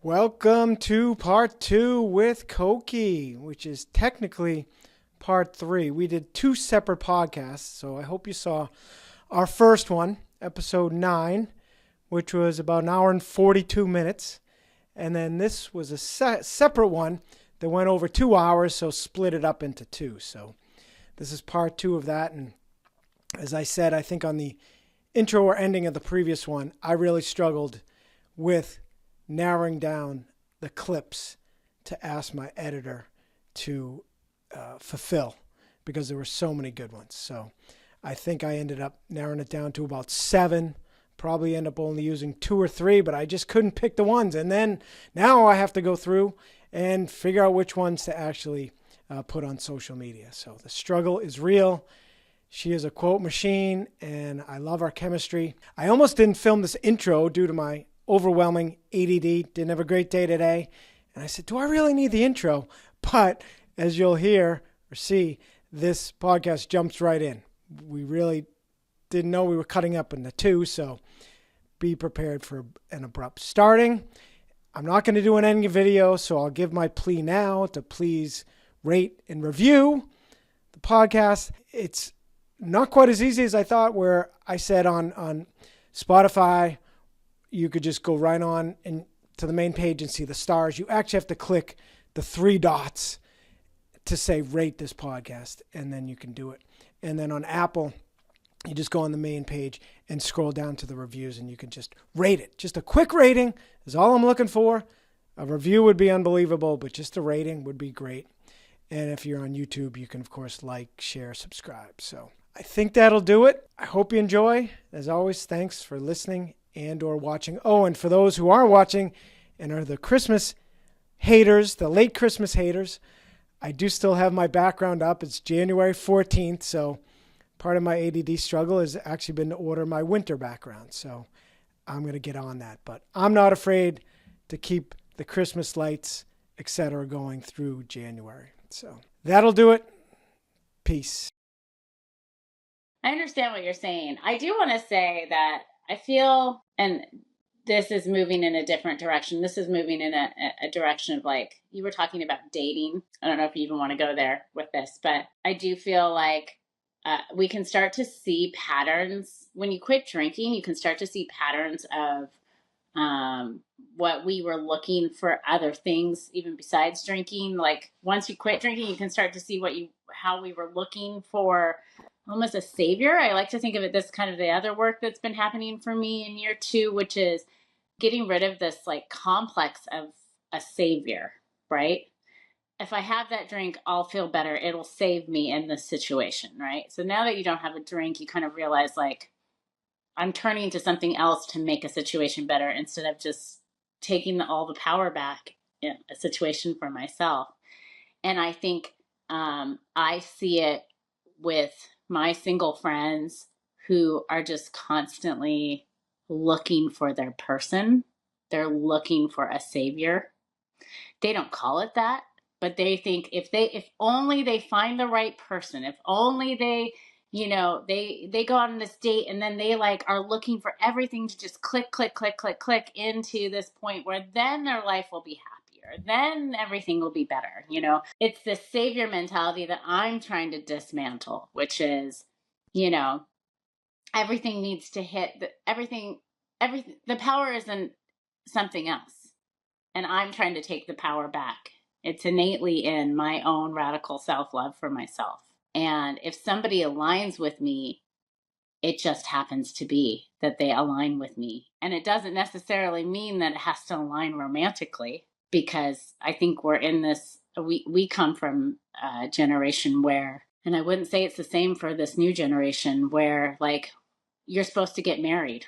Welcome to part two with Koki, which is technically part three. We did two separate podcasts, so I hope you saw our first one, episode 9, which was about an hour and 42 minutes. And then this was a separate one that went over 2 hours, so split it up into two. So this is part two of that. And as I said, I think on the intro or ending of the previous one, I really struggled with narrowing down the clips to ask my editor to fulfill because there were so many good ones. So I think I ended up narrowing it down to about 7. Probably end up only using 2 or 3, but I just couldn't pick the ones. And then now I have to go through and figure out which ones to actually put on social media. So the struggle is real. She is a quote machine, and I love our chemistry. I almost didn't film this intro due to my overwhelming ADD. Didn't have a great day today. And I said, do I really need the intro? But as you'll hear or see, this podcast jumps right in. We really didn't know we were cutting up into 2, so be prepared for an abrupt starting. I'm not going to do an ending video, so I'll give my plea now to please rate and review the podcast. It's not quite as easy as I thought, where I said on Spotify, you could just go right on and to the main page and see the stars. You actually have to click the 3 dots to say rate this podcast, and then you can do it. And then on Apple, you just go on the main page and scroll down to the reviews, and you can just rate it. Just a quick rating is all I'm looking for. A review would be unbelievable, but just a rating would be great. And if you're on YouTube, you can, of course, like, share, subscribe. So I think that'll do it. I hope you enjoy. As always, thanks for listening and or watching. Oh, and for those who are watching and are the Christmas haters, the late Christmas haters, I do still have my background up. It's January 14th, so part of my ADD struggle has actually been to order my winter background. So I'm going to get on that. But I'm not afraid to keep the Christmas lights, etc., going through January. So that'll do it. Peace. I understand what you're saying. I do want to say that I feel, and this is moving in a different direction. This is moving in a direction of, like, you were talking about dating. I don't know if you even want to go there with this, but I do feel like we can start to see patterns. When you quit drinking, you can start to see patterns of what we were looking for other things, even besides drinking. Like, once you quit drinking, you can start to see how we were looking for almost a savior. I like to think of it, this kind of the other work that's been happening for me in year 2, which is getting rid of this like complex of a savior, right? If I have that drink, I'll feel better. It'll save me in this situation, right? So now that you don't have a drink, you kind of realize, like, I'm turning to something else to make a situation better instead of just taking all the power back in a situation for myself. And I think I see it with my single friends who are just constantly looking for their person. They're looking for a savior. They don't call it that, but they think if only they find the right person, if only they, they go on this date and then they like are looking for everything to just click, click, click, click, click into this point where then their life will be happier. Then everything will be better. It's this savior mentality that I'm trying to dismantle, which is, everything needs to hit the power is in something else. And I'm trying to take the power back. It's innately in my own radical self-love for myself. And if somebody aligns with me, it just happens to be that they align with me. And it doesn't necessarily mean that it has to align romantically, because I think we're in this, we come from a generation where, and I wouldn't say it's the same for this new generation, where like you're supposed to get married,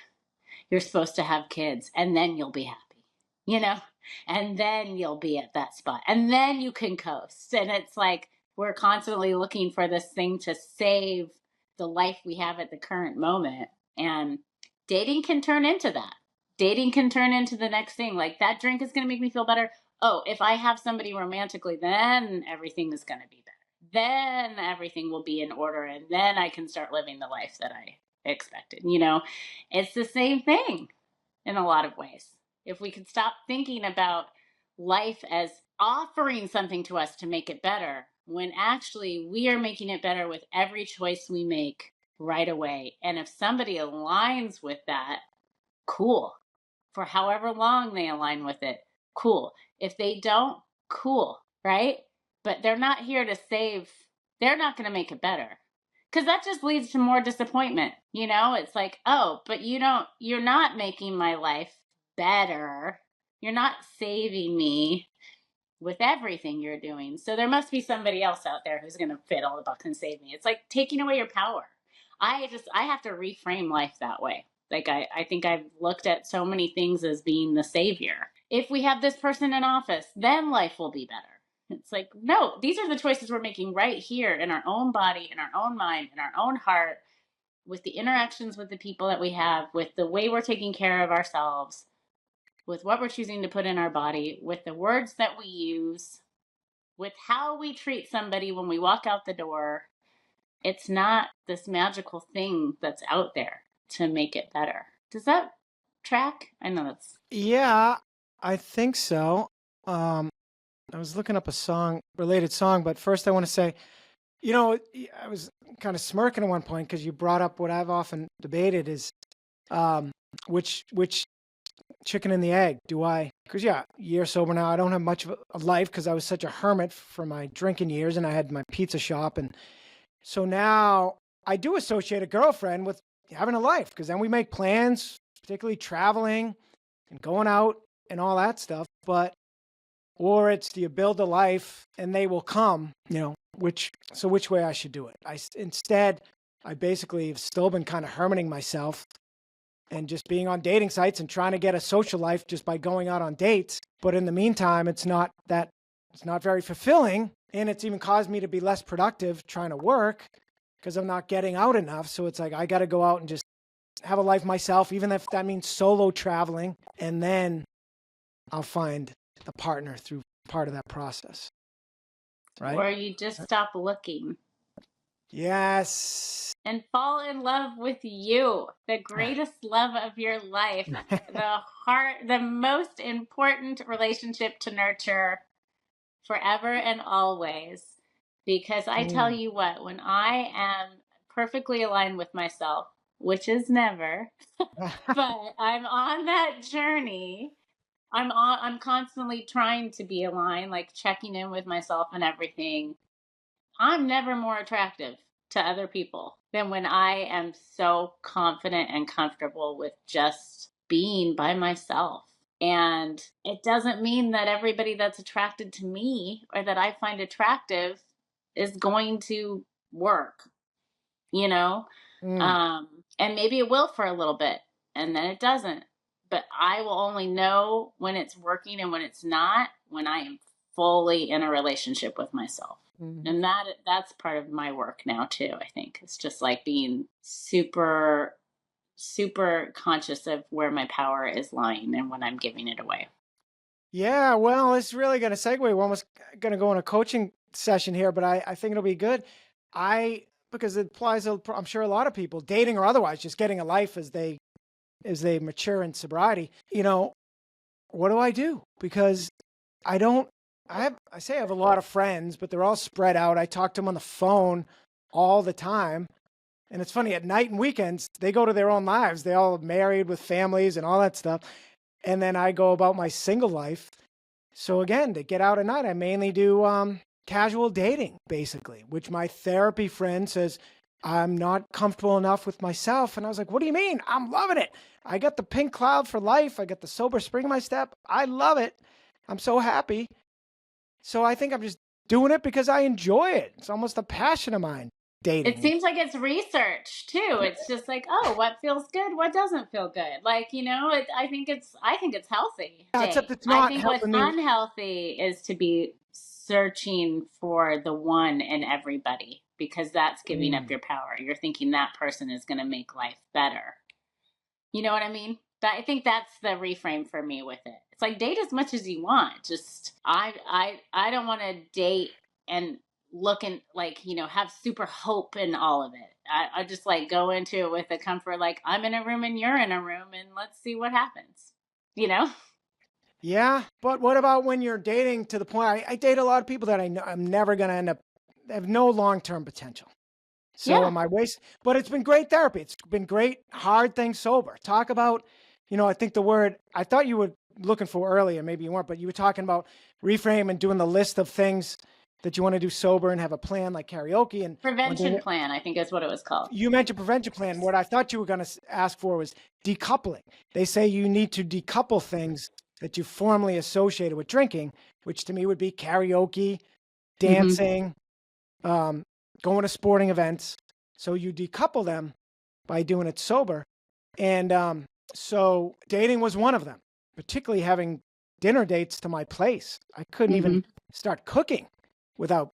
you're supposed to have kids, and then you'll be happy, and then you'll be at that spot, and then you can coast. And it's like we're constantly looking for this thing to save the life we have at the current moment. And dating can turn into that. Dating can turn into the next thing. Like, that drink is going to make me feel better. Oh, if I have somebody romantically, then everything is going to be better. Then everything will be in order, and then I can start living the life that I expected. It's the same thing in a lot of ways. if we could stop thinking about life as offering something to us to make it better, when actually we are making it better with every choice we make right away. And if somebody aligns with that, cool. For however long they align with it, cool. If they don't, cool, right? But they're not here to save, they're not going to make it better. Because that just leads to more disappointment. It's like, oh, but you're not making my life better. You're not saving me with everything you're doing. So there must be somebody else out there who's going to fit all the bucks and save me. It's like taking away your power. I have to reframe life that way. Like I think I've looked at so many things as being the savior. If we have this person in office, then life will be better. It's like, no, these are the choices we're making right here in our own body, in our own mind, in our own heart, with the interactions with the people that we have, with the way we're taking care of ourselves, with what we're choosing to put in our body, with the words that we use, with how we treat somebody when we walk out the door. It's not this magical thing that's out there to make it better. Does that track? I know that's. Yeah, I think so. I was looking up a related song, but first I want to say, I was kind of smirking at one point because you brought up what I've often debated is, which chicken and the egg do I? Because year sober now, I don't have much of a life because I was such a hermit for my drinking years, and I had my pizza shop, and so now I do associate a girlfriend with having a life because then we make plans, particularly traveling and going out and all that stuff. Or it's, do you build a life and they will come, which way I should do it? Instead, I basically have still been kind of hermiting myself and just being on dating sites and trying to get a social life just by going out on dates. But in the meantime, it's not very fulfilling. And it's even caused me to be less productive trying to work because I'm not getting out enough. So it's like, I got to go out and just have a life myself, even if that means solo traveling. And then I'll find the partner through part of that process. Right? Or you just stop looking. Yes. And fall in love with you, the greatest love of your life, the most important relationship to nurture forever and always. Because I tell you what, when I am perfectly aligned with myself, which is never, but I'm on that journey. I'm constantly trying to be aligned, like checking in with myself and everything. I'm never more attractive to other people than when I am so confident and comfortable with just being by myself. And it doesn't mean that everybody that's attracted to me or that I find attractive is going to work, you know? And maybe it will for a little bit and then it doesn't. But I will only know when it's working and when it's not when I am fully in a relationship with myself. And that's part of my work now too, I think. It's just like being super conscious of where my power is lying and when I'm giving it away. Yeah, well, it's really going to segue. We're almost going to go on a coaching session here, but I think it'll be good. Because it applies to, I'm sure, a lot of people, dating or otherwise, just getting a life as they mature in sobriety. What do I do? Because I say I have a lot of friends, but they're all spread out. I talk to them on the phone all the time. And it's funny, at night and weekends, they go to their own lives. They all are married with families and all that stuff. And then I go about my single life. So again, to get out at night, I mainly do casual dating, basically, which my therapy friend says I'm not comfortable enough with myself. And I was like, what do you mean? I'm loving it. I got the pink cloud for life. I got the sober spring in my step. I love it. I'm so happy. So I think I'm just doing it because I enjoy it. It's almost a passion of mine, dating. It seems like it's research too. It's just like, oh, what feels good, what doesn't feel good. Like, I think it's healthy. Yeah, except it's not. I think what's unhealthy is to be searching for the one in everybody, because that's giving up your power. You're thinking that person is going to make life better. You know what I mean? I think that's the reframe for me with it. It's like, date as much as you want. Just I don't want to date and look and have super hope in all of it. I just like go into it with the comfort, like I'm in a room and you're in a room and let's see what happens. Yeah, but what about when you're dating to the point? I date a lot of people that I know I'm never going to end up, have no long-term potential. So Yeah. am I waste? But it's been great therapy. It's been great hard things sober. Talk about, I think the word I thought you were looking for earlier, maybe you weren't, but you were talking about reframe and doing the list of things that you want to do sober and have a plan like karaoke. And one thing Prevention plan, I think is what it was called. you mentioned prevention plan. What I thought you were going to ask for was decoupling. They say you need to decouple things that you formerly associated with drinking, which to me would be karaoke, dancing, going to sporting events. So you decouple them by doing it sober. And so dating was one of them, particularly having dinner dates to my place. I couldn't even start cooking without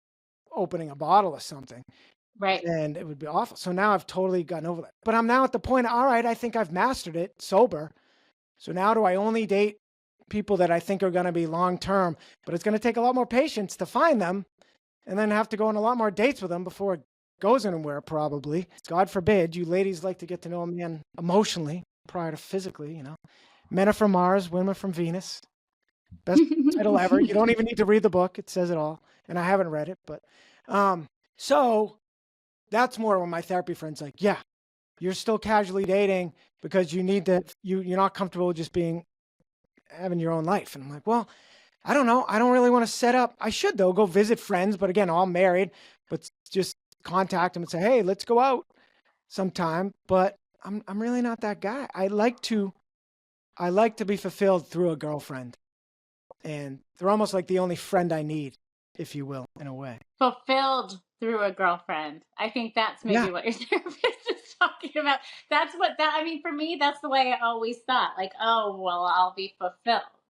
opening a bottle or something. Right. And it would be awful. So now I've totally gotten over that. But I'm now at the point, all right, I think I've mastered it sober. So now do I only date people that I think are going to be long term? But it's going to take a lot more patience to find them and then have to go on a lot more dates with them before it goes anywhere, probably. God forbid you ladies like to get to know a man emotionally prior to physically, Men are from Mars, women are from Venus. Best title ever. You don't even need to read the book. It says it all. And I haven't read it, but so that's more when my therapy friend's like, yeah, you're still casually dating because you need to, you're not comfortable just having your own life. And I'm like, well, I don't know. I don't really want to set up. I should though, go visit friends, but again, all married, but just contact them and say, hey, let's go out sometime. But I'm really not that guy. I like to be fulfilled through a girlfriend, and they're almost like the only friend I need, if you will, in a way. Fulfilled through a girlfriend. I think that's maybe what your therapist is talking about. For me, that's the way I always thought. Like, oh, well, I'll be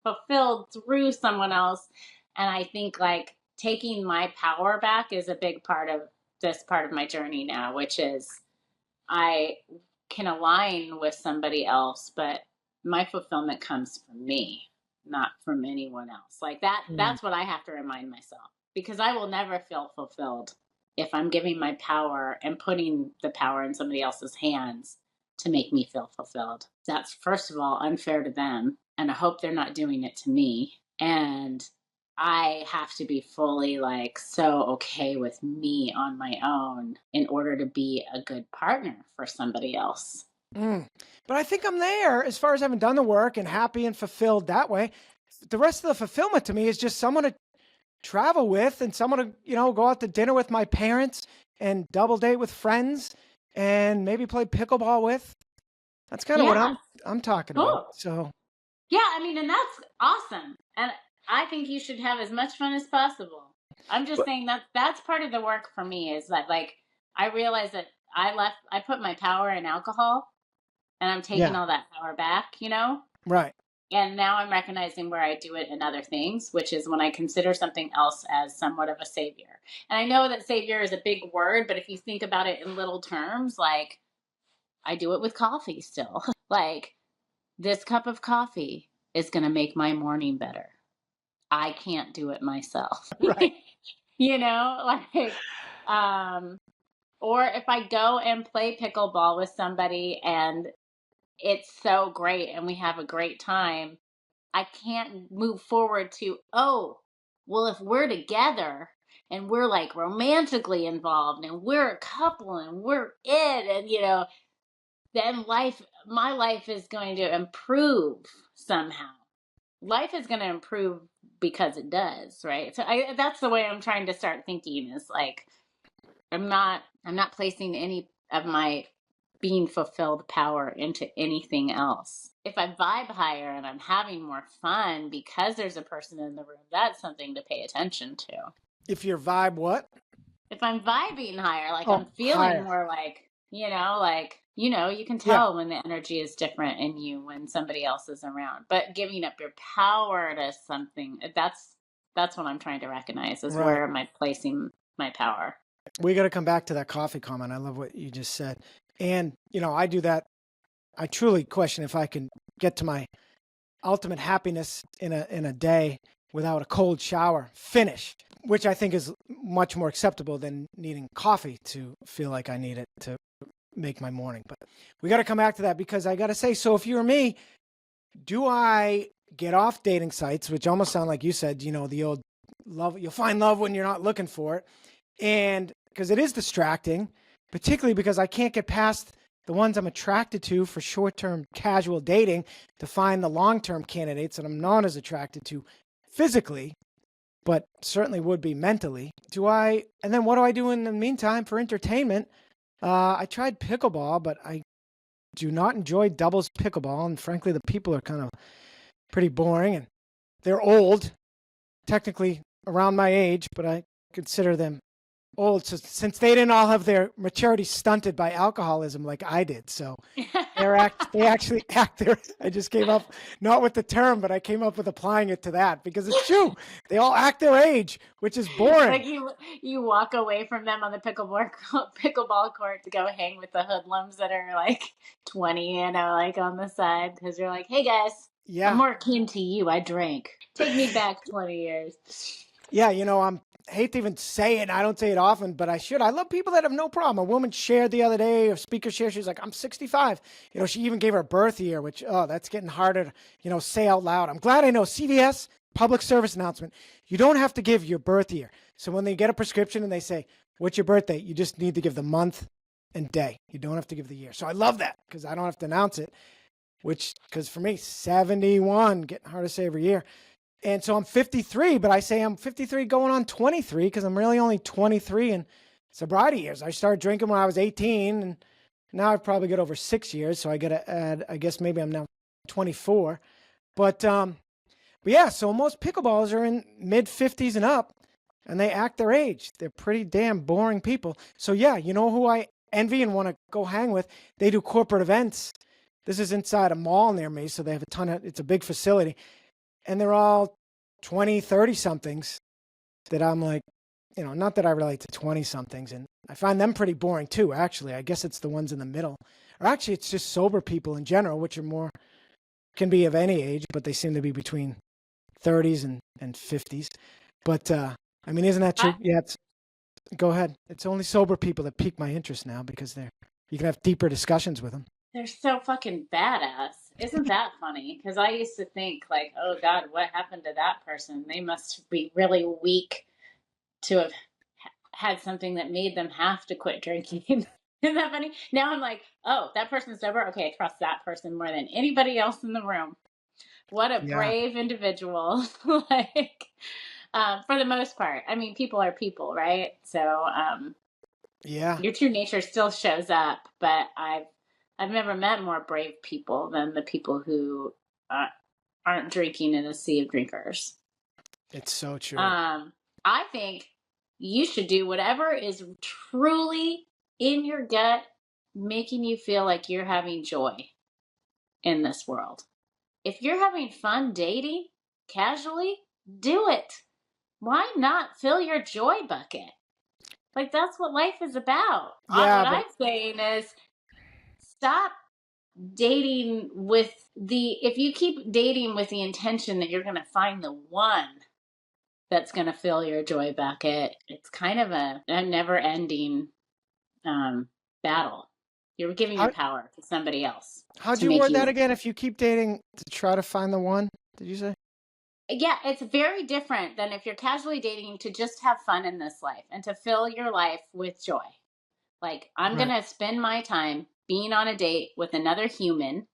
fulfilled through someone else. And I think like taking my power back is a big part of this part of my journey now, which is I can align with somebody else, but my fulfillment comes from me, not from anyone else. Like that's what I have to remind myself, because I will never feel fulfilled if I'm giving my power and putting the power in somebody else's hands to make me feel fulfilled. That's first of all unfair to them, and I hope they're not doing it to me. And I have to be fully like so okay with me on my own in order to be a good partner for somebody else. But I think I'm there as far as having done the work and happy and fulfilled that way. The rest of the fulfillment to me is just someone to travel with and someone to, go out to dinner with my parents and double date with friends and maybe play pickleball with. That's kind of what I'm talking about. So yeah, and that's awesome. And I think you should have as much fun as possible. I'm just saying that's part of the work for me, is that like I realized that I put my power in alcohol, and I'm taking all that power back, Right. And now I'm recognizing where I do it in other things, which is when I consider something else as somewhat of a savior. And I know that savior is a big word, but if you think about it in little terms, like I do it with coffee still. Like this cup of coffee is going to make my morning better. I can't do it myself. Right. Or if I go and play pickleball with somebody and it's so great and we have a great time, I can't move forward to, oh, well, if we're together and we're like romantically involved and we're a couple and we're it, and then my life is going to improve somehow. Life is going to improve because it does, right? So that's the way I'm trying to start thinking, is like I'm not placing any of my being fulfilled power into anything else. If I vibe higher and I'm having more fun because there's a person in the room, that's something to pay attention to. If your vibe, what? If I'm vibing higher, like I'm feeling more like, you can tell when the energy is different in you when somebody else is around. But giving up your power to something, that's what I'm trying to recognize, is where am I placing my power? We got to come back to that coffee comment. I love what you just said. And, I do that. I truly question if I can get to my ultimate happiness in a day without a cold shower finish, which I think is much more acceptable than needing coffee to feel like I need it to make my morning. But we got to come back to that, because I got to say, so if you were me, do I get off dating sites, which almost sound like you said, the old love, you'll find love when you're not looking for it. And because it is distracting, particularly because I can't get past the ones I'm attracted to for short-term casual dating to find the long-term candidates that I'm not as attracted to physically, but certainly would be mentally. And then what do I do in the meantime for entertainment? I tried pickleball, but I do not enjoy doubles pickleball. And frankly, the people are kind of pretty boring and they're old, technically around my age, but I consider them old since they didn't all have their maturity stunted by alcoholism like I did. So they actually act their, I just came up, not with the term, but I came up with applying it to that because it's true. They all act their age, which is boring. Like you walk away from them on the pickleball court to go hang with the hoodlums that are like 20, like on the side. Cause you're like, hey guys, I'm more akin to you. I drank. Take me back 20 years. Yeah. I hate to even say it, and I don't say it often, but I should. I love people that have no problem. A woman shared the other day, a speaker shared, she's like, I'm 65. She even gave her birth year, which, that's getting harder to, say out loud. I'm glad I know CVS, public service announcement. You don't have to give your birth year. So when they get a prescription and they say, what's your birthday? You just need to give the month and day. You don't have to give the year. So I love that because I don't have to announce it, because for me, 71, getting hard to say every year. And so I'm 53, but I say I'm 53 going on 23 because I'm really only 23 in sobriety years. I started drinking when I was 18, and now I've probably got over 6 years. So I got to add, I guess maybe I'm now 24. But yeah, so most pickleballers are in mid 50s and up, and they act their age. They're pretty damn boring people. So yeah, you know who I envy and want to go hang with? They do corporate events. This is inside a mall near me, so they have it's a big facility. And they're all 20, 30 somethings that I'm like, not that I relate to 20 somethings. And I find them pretty boring too, actually. I guess it's the ones in the middle. Or actually, it's just sober people in general, which can be of any age, but they seem to be between 30s and 50s. But, isn't that true? Yeah, go ahead. It's only sober people that pique my interest now because you can have deeper discussions with them. They're so fucking badass. Isn't that funny? Because I used to think like, oh God, what happened to that person? They must be really weak to have had something that made them have to quit drinking. Isn't that funny? Now I'm like, oh, that person's sober? Okay, I trust that person more than anybody else in the room. What a brave individual. For the most part. People are people, right? So your true nature still shows up, but I've never met more brave people than the people who aren't drinking in a sea of drinkers. It's so true. I think you should do whatever is truly in your gut, making you feel like you're having joy in this world. If you're having fun dating casually, do it. Why not fill your joy bucket? Like, that's what life is about. What I'm saying is, stop dating if you keep dating with the intention that you're going to find the one that's going to fill your joy bucket, it's kind of a never ending battle. You're giving your power to somebody else. How'd you word that again? If you keep dating to try to find the one, did you say? Yeah, it's very different than if you're casually dating to just have fun in this life and to fill your life with joy. Like, I'm going to spend my time being on a date with another human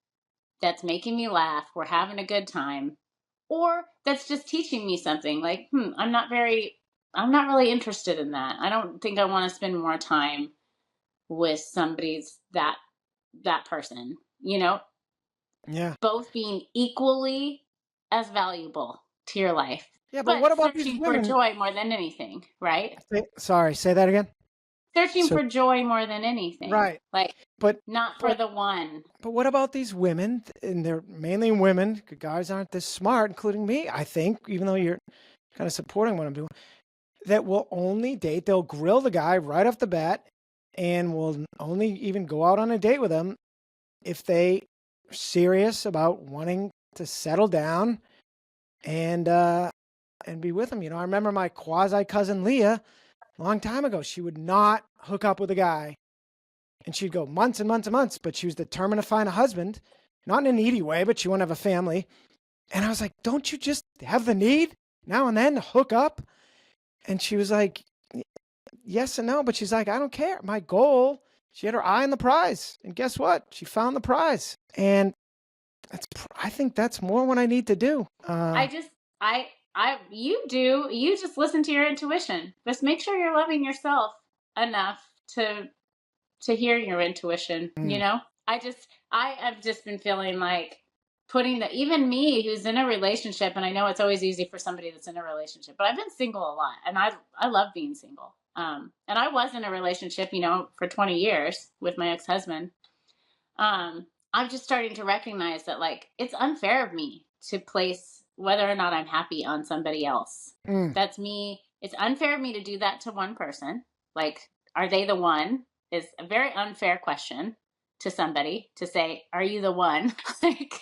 that's making me laugh, we're having a good time, or that's just teaching me something. Like, I'm not really interested in that. I don't think I want to spend more time with somebody's that person, Yeah. Both being equally as valuable to your life. Yeah, but what about these women? For joy more than anything, right? Sorry, say that again. Searching for joy more than anything. Right. But not for the one. But what about these women? And they're mainly women. Guys aren't this smart, including me, I think, even though you're kind of supporting what I'm doing, that will only date. They'll grill the guy right off the bat and will only even go out on a date with him if they are serious about wanting to settle down and be with him. I remember my quasi cousin Leah, a long time ago, she would not hook up with a guy. And she'd go months and months and months, but she was determined to find a husband, not in a needy way, but she wanted to have a family. And I was like, don't you just have the need now and then to hook up? And she was like, yes and no. But she's like, I don't care. My goal, she had her eye on the prize. And guess what? She found the prize. And I think that's more what I need to do. You just listen to your intuition. Just make sure you're loving yourself enough to hear your intuition, you know? I have just been feeling like putting even me who's in a relationship, and I know it's always easy for somebody that's in a relationship, but I've been single a lot, and I love being single. And I was in a relationship, for 20 years with my ex-husband. I'm just starting to recognize that, like, it's unfair of me to place whether or not I'm happy on somebody else. That's me. It's unfair of me to do that to one person. Like, are they the one? Is a very unfair question to somebody to say, are you the one? Like,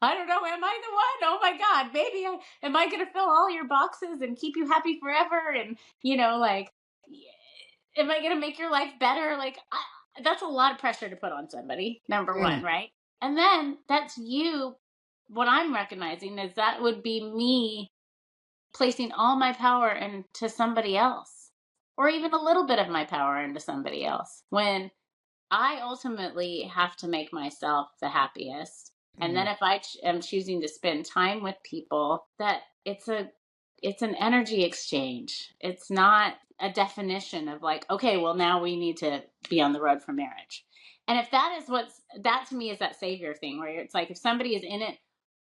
I don't know. Am I the one? Oh my God, baby. Am I going to fill all your boxes and keep you happy forever? And, like, am I going to make your life better? Like, that's a lot of pressure to put on somebody, number one, right? And then that's you. What I'm recognizing is that would be me placing all my power into somebody else, or even a little bit of my power into somebody else, when I ultimately have to make myself the happiest. And then if I am choosing to spend time with people, that it's an energy exchange. It's not a definition of like, okay, well, now we need to be on the road for marriage. And if that to me is that savior thing, where it's like, if somebody is in it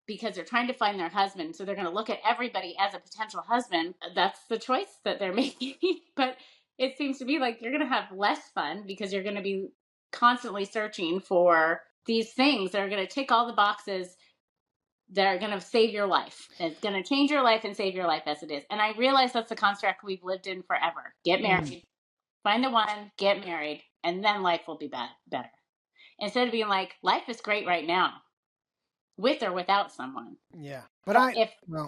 because they're trying to find their husband, so they're going to look at everybody as a potential husband, that's the choice that they're making. But it seems to be like you're going to have less fun because you're going to be constantly searching for these things that are going to tick all the boxes that are going to save your life. It's going to change your life and save your life as it is. And I realize that's the construct we've lived in forever. Get married, find the one, get married, and then life will be better. Instead of being like, life is great right now, with or without someone. Yeah. But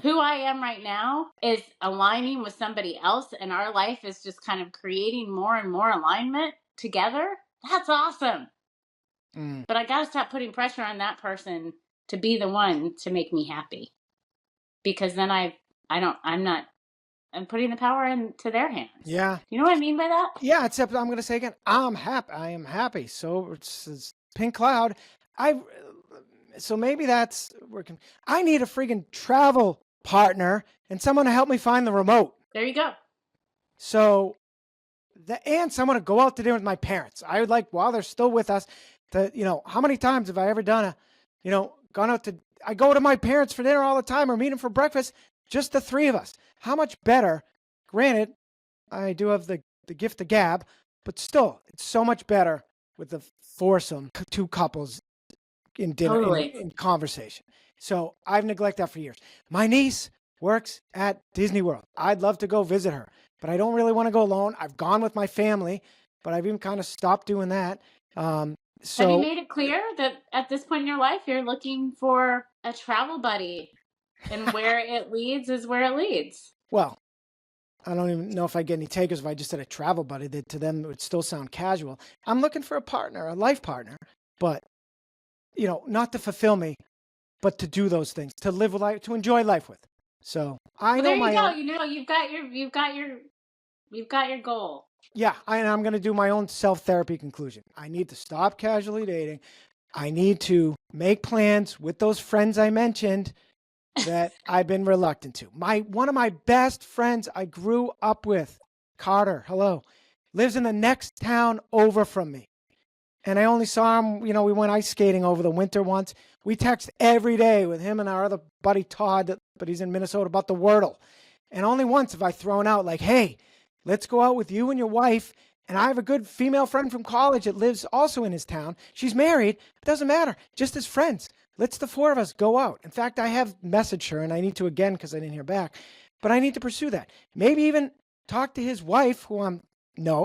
who I am right now is aligning with somebody else, and our life is just kind of creating more and more alignment together, that's awesome. But I got to stop putting pressure on that person to be the one to make me happy, because then I'm putting the power into their hands. Yeah. You know what I mean by that? Yeah. Except I'm going to say again, I'm happy. I am happy. So it's pink cloud. So maybe that's working. I need a freaking travel partner and someone to help me find the remote. There you go. So and someone to go out to dinner with my parents. I would like, while they're still with us, how many times have I ever done gone out to, I go to my parents for dinner all the time or meet them for breakfast, just the three of us. How much better? Granted, I do have the gift of gab, but still, it's so much better with the foursome, two couples in dinner, Totally. in conversation. So I've neglected that for years. My niece works at Disney World. I'd love to go visit her, but I don't really want to go alone. I've gone with my family, but I've even kind of stopped doing that. So, have you made it clear that at this point in your life, you're looking for a travel buddy, and where it leads is where it leads? Well, I don't even know if I get any takers if I just said a travel buddy. That to them it would still sound casual. I'm looking for a partner, a life partner, but not to fulfill me, but to do those things, to live with life, to enjoy life with. So there you go. You've got your goal. Yeah, I'm going to do my own self-therapy conclusion. I need to stop casually dating. I need to make plans with those friends I mentioned that I've been reluctant to. One of my best friends I grew up with, Carter, hello, lives in the next town over from me. And I only saw him, we went ice skating over the winter once. We text every day with him and our other buddy Todd, but he's in Minnesota, about the Wordle. And only once have I thrown out like, hey, let's go out with you and your wife. And I have a good female friend from college that lives also in his town. She's married. It doesn't matter. Just as friends. Let's the four of us go out. In fact, I have messaged her, and I need to again because I didn't hear back. But I need to pursue that. Maybe even talk to his wife, who I'm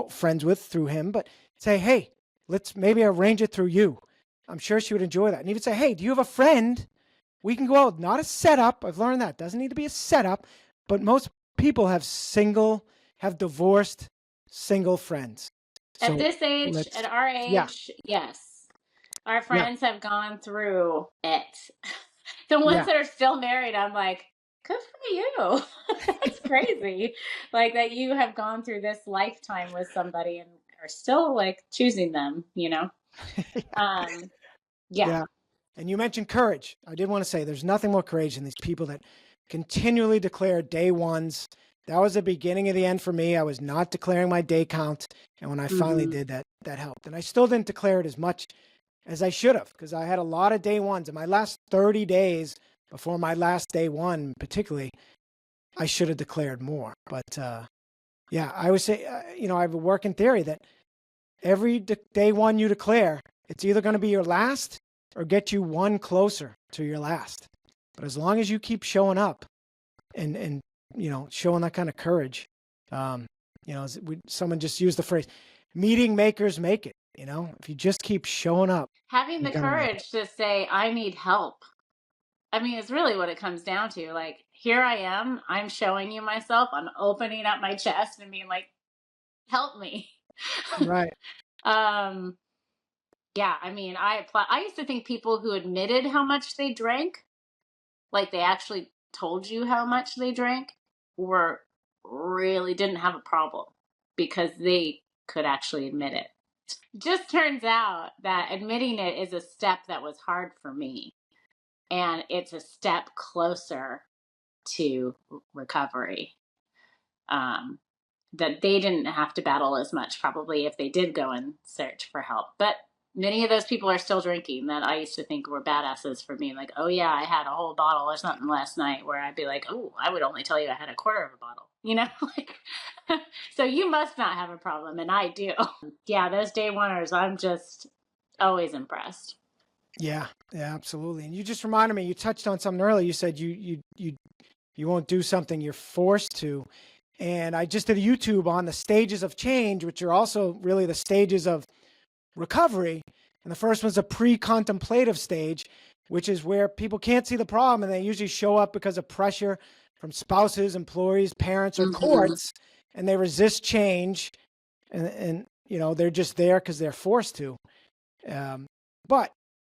friends with through him, but say, hey, let's maybe arrange it through you. I'm sure she would enjoy that. And even say, hey, do you have a friend? We can go out. Not a setup. I've learned that. Doesn't need to be a setup. But most people have divorced single friends. So at this age, at our age, yes. Our friends have gone through it. The ones Yeah. that are still married, I'm like, good for you. That's crazy. Like that you have gone through this lifetime with somebody and are still like choosing them, you know? Um, yeah. Yeah. And you mentioned courage. I did want to say there's nothing more courage than these people that continually declare day ones. That was the beginning of the end for me. I was not declaring my day count. And when I finally Hmm. did that, that helped. And I still didn't declare it as much as I should have because I had a lot of day ones. In my last 30 days before my last day one, particularly, I should have declared more. But yeah, I would say, I have a working theory that every day one you declare, it's either going to be your last or get you one closer to your last. But as long as you keep showing up and showing that kind of courage, um, someone just used the phrase, meeting makers make it. If you just keep showing up, Having you're the going to make it. courage to say, I need help. I mean, it's really what it comes down to. Like, here I am. I'm showing you myself. I'm opening up my chest and being like, help me. Right. um, yeah, I mean, I used to think people who admitted how much they drank, like they actually told you how much they drank, were really didn't have a problem because they could actually admit it. Just turns out that admitting it is a step that was hard for me. And it's a step closer to recovery. Um, that they didn't have to battle as much probably if they did go and search for help. But many of those people are still drinking that I used to think were badasses for me. Like, oh yeah, I had a whole bottle or something last night, where I'd be like, oh, I would only tell you I had a quarter of a bottle, like, so you must not have a problem. And I do. Yeah, those day oneers, I'm just always impressed. Yeah. Yeah, absolutely. And you just reminded me, you touched on something earlier. You said you won't do something you're forced to. And I just did a YouTube on the stages of change, which are also really the stages of recovery. And the first one's a pre-contemplative stage, which is where people can't see the problem and they usually show up because of pressure from spouses, employees, parents, or Mm-hmm. courts, and they resist change. And they're just there because they're forced to. But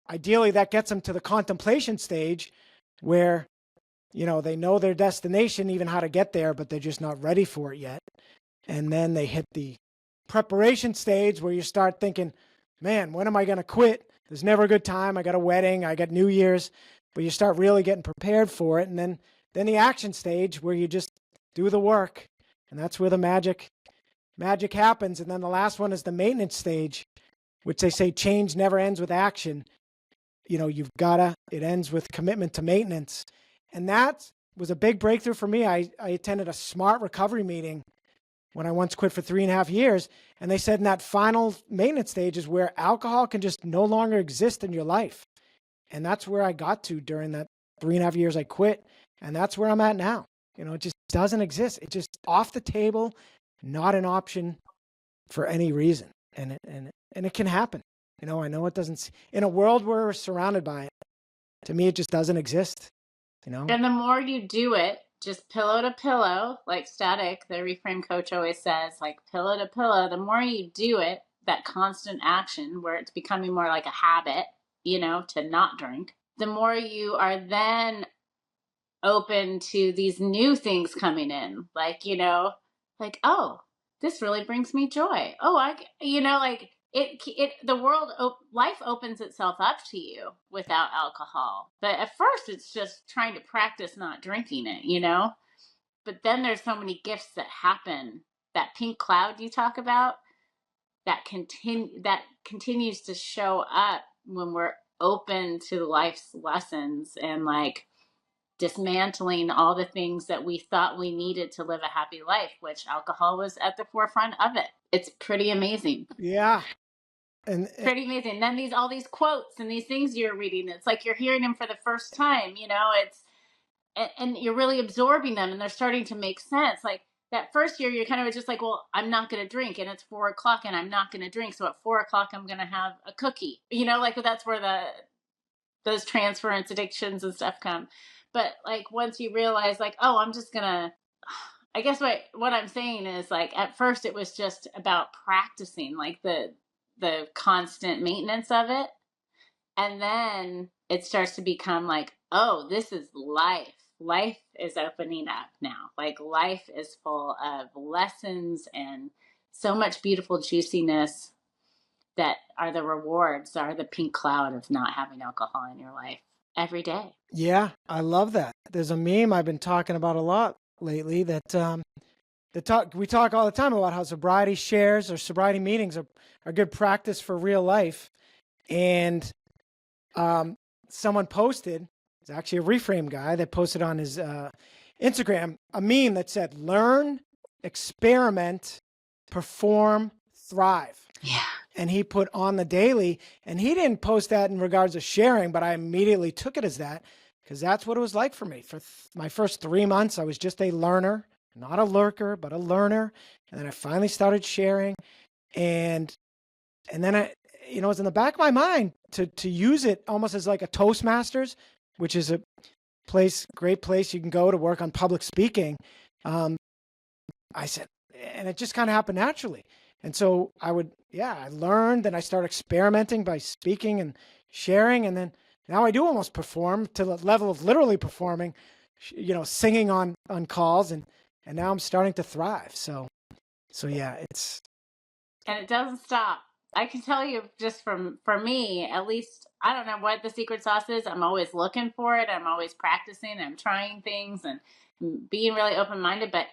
ideally, that gets them to the contemplation stage where they know their destination, even how to get there, but they're just not ready for it yet. And then they hit the preparation stage where you start thinking, man, when am I going to quit? There's never a good time. I got a wedding. I got New Year's. But you start really getting prepared for it. And then the action stage where you just do the work. And that's where the magic happens. And then the last one is the maintenance stage, which they say change never ends with action. It ends with commitment to maintenance. And that was a big breakthrough for me. I attended a SMART recovery meeting when I once quit for 3.5 years. And they said in that final maintenance stage is where alcohol can just no longer exist in your life. And that's where I got to during that 3.5 years I quit. And that's where I'm at now. It just doesn't exist. It's just off the table, not an option for any reason. And it can happen. I know it doesn't, in a world where we're surrounded by it, to me, it just doesn't exist. And the more you do it, just pillow to pillow, like Static, the reframe coach always says, like pillow to pillow, the more you do it, that constant action where it's becoming more like a habit, to not drink, the more you are then open to these new things coming in. Like, oh, this really brings me joy. Oh, like the life opens itself up to you without alcohol. But at first it's just trying to practice not drinking it. But then there's so many gifts that happen. That pink cloud you talk about, that continues to show up when we're open to life's lessons and like dismantling all the things that we thought we needed to live a happy life, which alcohol was at the forefront of it. It's pretty amazing. Yeah. And Pretty amazing. And then all these quotes and these things you're reading, it's like you're hearing them for the first time, and you're really absorbing them and they're starting to make sense. Like that first year, you're kind of just like, well, I'm not going to drink and it's 4 o'clock and I'm not going to drink. So at 4 o'clock, I'm going to have a cookie, like that's where those transference addictions and stuff come. But like once you realize like, oh, I'm just gonna, I guess what I'm saying is like at first it was just about practicing like the constant maintenance of it, and then it starts to become like, oh, this is life. Life is opening up now. Like life is full of lessons and so much beautiful juiciness that are the rewards, are the pink cloud of not having alcohol in your life every day. Yeah, I love that. There's a meme I've been talking about a lot lately that we talk all the time about how sobriety shares or sobriety meetings are good practice for real life. And someone posted, it's actually a Reframe guy that posted on his Instagram, a meme that said, learn, experiment, perform, thrive. Yeah. And he put on the daily, and he didn't post that in regards to sharing, but I immediately took it as that because that's what it was like for me. For my first 3 months, I was just a learner, not a lurker, but a learner. And then I finally started sharing, and then it was in the back of my mind to use it almost as like a Toastmasters, which is a great place you can go to work on public speaking. I said, and it just kind of happened naturally. And so I learned, and I started experimenting by speaking and sharing. And then now I do almost perform to the level of literally performing, singing on calls. And now I'm starting to thrive. So yeah, and it doesn't stop. I can tell you just for me, at least, I don't know what the secret sauce is. I'm always looking for it. I'm always practicing. I'm trying things and being really open-minded, but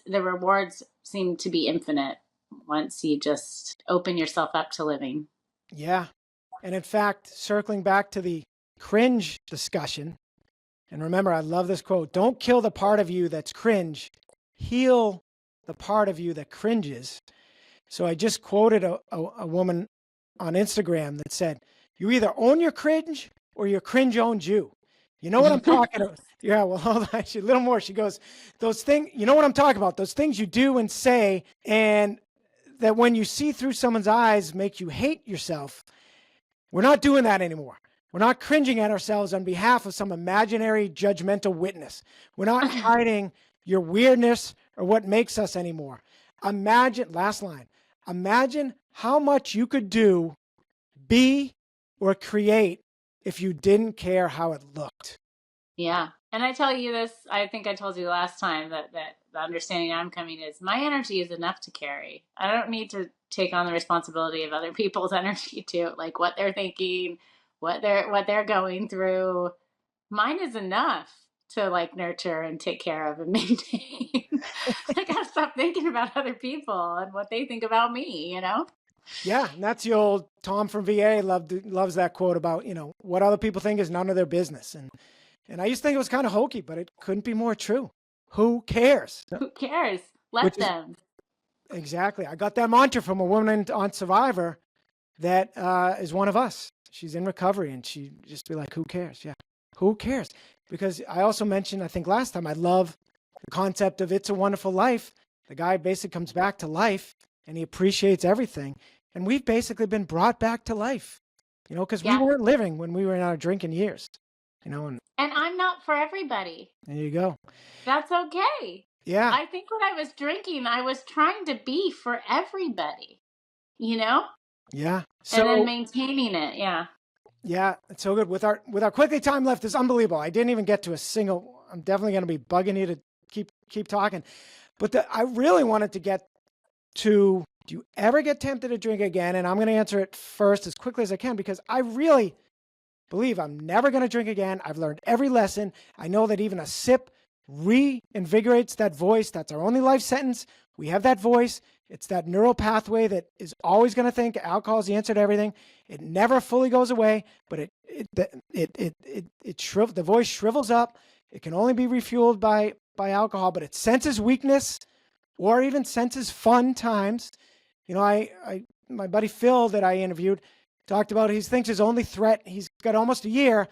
the rewards seem to be infinite once you just open yourself up to living. Yeah. And in fact, circling back to the cringe discussion, and remember, I love this quote, don't kill the part of you that's cringe, heal the part of you that cringes. So I just quoted a woman on Instagram that said, you either own your cringe or your cringe owns you. You know what I'm talking about? Yeah, well, hold on. Actually, a little more. She goes, those things, you know what I'm talking about? Those things you do and say, and that when you see through someone's eyes make you hate yourself. We're not doing that anymore. We're not cringing at ourselves on behalf of some imaginary judgmental witness. We're not hiding your weirdness or what makes us anymore. Last line, imagine how much you could do, be, or create if you didn't care how it looked. Yeah. And I tell you this, I think I told you last time that the understanding I'm coming is my energy is enough to carry. I don't need to take on the responsibility of other people's energy too, like what they're thinking, what they're going through. Mine is enough to like nurture and take care of and maintain. I gotta stop thinking about other people and what they think about me, Yeah, and that's the old Tom from VA loves that quote about, what other people think is none of their business. And I used to think it was kind of hokey, but it couldn't be more true. Who cares? Who cares? Let them. Exactly. I got that mantra from a woman on Survivor that is one of us. She's in recovery, and she just be like, who cares? Yeah, who cares? Because I also mentioned, I think last time, I love the concept of It's a Wonderful Life. The guy basically comes back to life, and he appreciates everything. And we've basically been brought back to life, because we weren't living when we were in our drinking years. And I'm not for everybody. There you go. That's okay. Yeah. I think when I was drinking, I was trying to be for everybody, Yeah. So, and then maintaining it. Yeah. Yeah. It's so good. With our quickly time left, is unbelievable. I didn't even get to a single, I'm definitely going to be bugging you to keep talking. But I really wanted to get to, do you ever get tempted to drink again? And I'm going to answer it first as quickly as I can, because I really believe I'm never going to drink again. I've learned every lesson. I know that even a sip reinvigorates that voice. That's our only life sentence. We have that voice. It's that neural pathway that is always going to think alcohol is the answer to everything. It never fully goes away, but the voice shrivels up. It can only be refueled by alcohol, but it senses weakness or even senses fun times. My buddy Phil that I interviewed talked about, he thinks his only threat, he's got almost a year.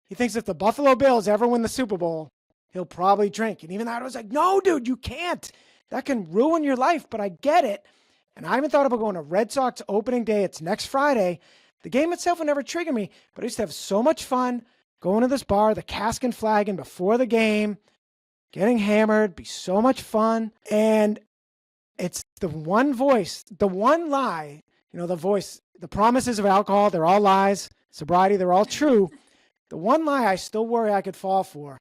He thinks if the Buffalo Bills ever win the Super Bowl, he'll probably drink. And even that, I was like, no, dude, you can't. That can ruin your life, but I get it. And I haven't thought about going to Red Sox opening day. It's next Friday. The game itself would never trigger me, but I used to have so much fun going to this bar, the cask and flagon before the game, getting hammered, be so much fun. And it's the one voice, the one lie, the voice, the promises of alcohol, they're all lies. Sobriety, they're all true. The one lie I still worry I could fall for,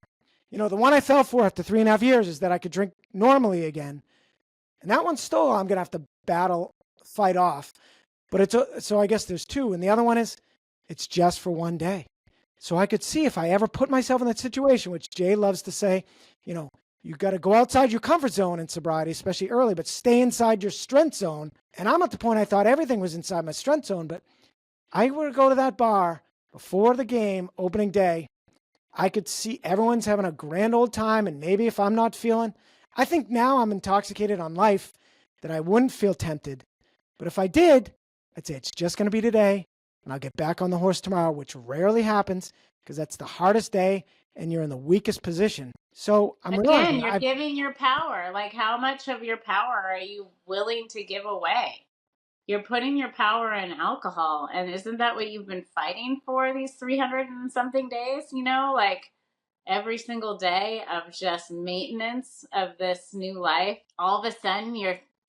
the one I fell for after 3.5 years is that I could drink normally again. And that one still I'm going to have to fight off. But so I guess there's two. And the other one is it's just for one day. So I could see if I ever put myself in that situation, which Jay loves to say, you got to go outside your comfort zone in sobriety, especially early, but stay inside your strength zone. And I'm at the point I thought everything was inside my strength zone, but I were to go to that bar before the game, opening day, I could see everyone's having a grand old time. And maybe if I'm not feeling, I think now I'm intoxicated on life that I wouldn't feel tempted. But if I did, I'd say it's just going to be today. And I'll get back on the horse tomorrow, which rarely happens because that's the hardest day and you're in the weakest position. So I'm Again, you're giving your power. Like, how much of your power are you willing to give away? You're putting your power in alcohol. And isn't that what you've been fighting for these 300 and something days? Like every single day of just maintenance of this new life. All of a sudden,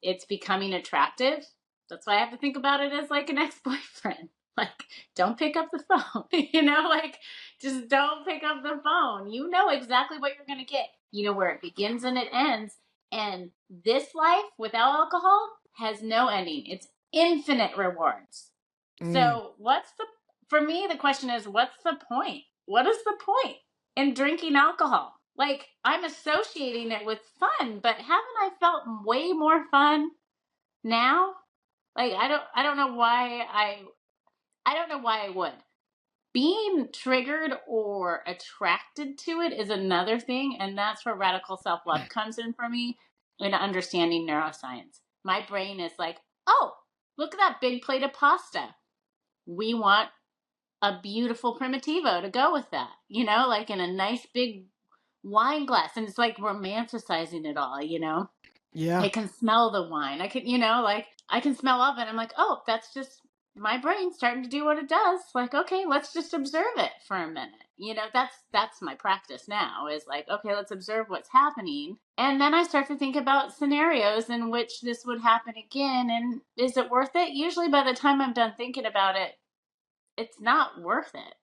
it's becoming attractive. That's why I have to think about it as like an ex-boyfriend. Like, don't pick up the phone, like just don't pick up the phone. You know exactly what you're going to get. You know where it begins and it ends. And this life without alcohol has no ending. It's infinite rewards. So for me, the question is, what's the point? What is the point in drinking alcohol? Like, I'm associating it with fun, but haven't I felt way more fun now? Like, I don't know why I would. Being triggered or attracted to it is another thing, and that's where radical self-love comes in for me in understanding neuroscience. My brain is like, oh, look at that big plate of pasta. We want a beautiful primitivo to go with that, like in a nice big wine glass. And it's like romanticizing it all, Yeah. I can smell the wine. I can, like I can smell of it. I'm like, oh, that's just my brain starting to do what it does. Like, okay, let's just observe it for a minute. That's my practice now is like, okay, let's observe what's happening. And then I start to think about scenarios in which this would happen again. And is it worth it? Usually by the time I'm done thinking about it, it's not worth it.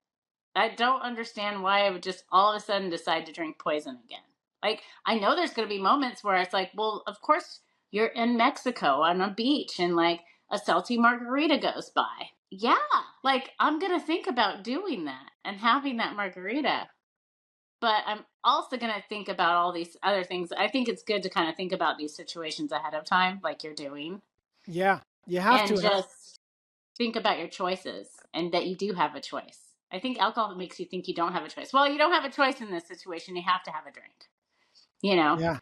I don't understand why I would just all of a sudden decide to drink poison again. Like, I know there's going to be moments where it's like, well, of course you're in Mexico on a beach and like a salty margarita goes by. Yeah, like I'm going to think about doing that and having that margarita. But I'm also going to think about all these other things. I think it's good to kind of think about these situations ahead of time, like you're doing. Yeah, you have and to. just think about your choices and that you do have a choice. I think alcohol makes you think you don't have a choice. Well, you don't have a choice in this situation. You have to have a drink. Yeah.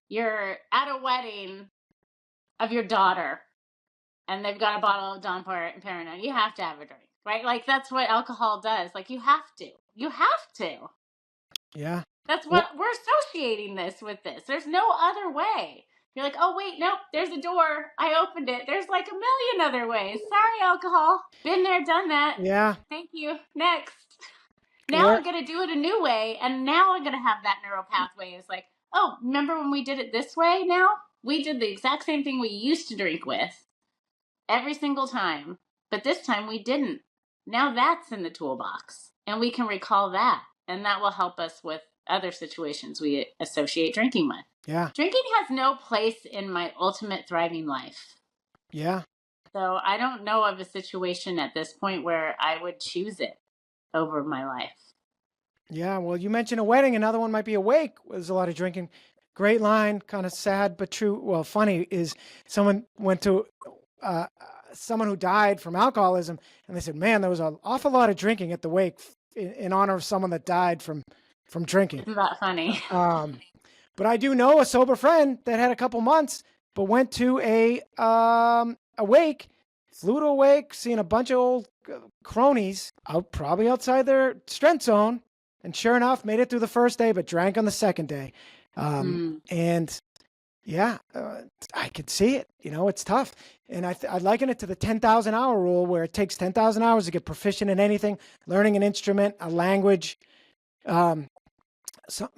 You're at a wedding of your daughter and they've got a bottle of Dom Perignon. You have to have a drink, right? Like that's what alcohol does. Like you have to. You have to. Yeah. That's what we're associating this with this. There's no other way. You're like, oh, wait, nope, there's a door. I opened it. There's like a million other ways. Sorry, alcohol. Been there, done that. Yeah. Thank you. Next. Now I'm going to do it a new way. And now I'm going to have that neural pathway. It's like, oh, remember when we did it this way now? We did the exact same thing we used to drink with every single time. But this time we didn't. Now that's in the toolbox. And we can recall that. And that will help us with other situations we associate drinking with. Yeah. Drinking has no place in my ultimate thriving life. Yeah. So I don't know of a situation at this point where I would choose it over my life. Yeah. Well, you mentioned a wedding. Another one might be a wake. There's a lot of drinking. Great line, kind of sad but true. Well, funny is someone went to someone who died from alcoholism, and they said, "Man, there was an awful lot of drinking at the wake in honor of someone that died from drinking." Isn't that funny? But I do know a sober friend that had a couple months, but went to a wake, flew to a wake, seeing a bunch of old cronies out probably outside their strength zone, and sure enough, made it through the first day, but drank on the second day. And yeah, I could see it. It's tough. And I liken it to the 10,000 hour rule, where it takes 10,000 hours to get proficient in anything, learning an instrument, a language, a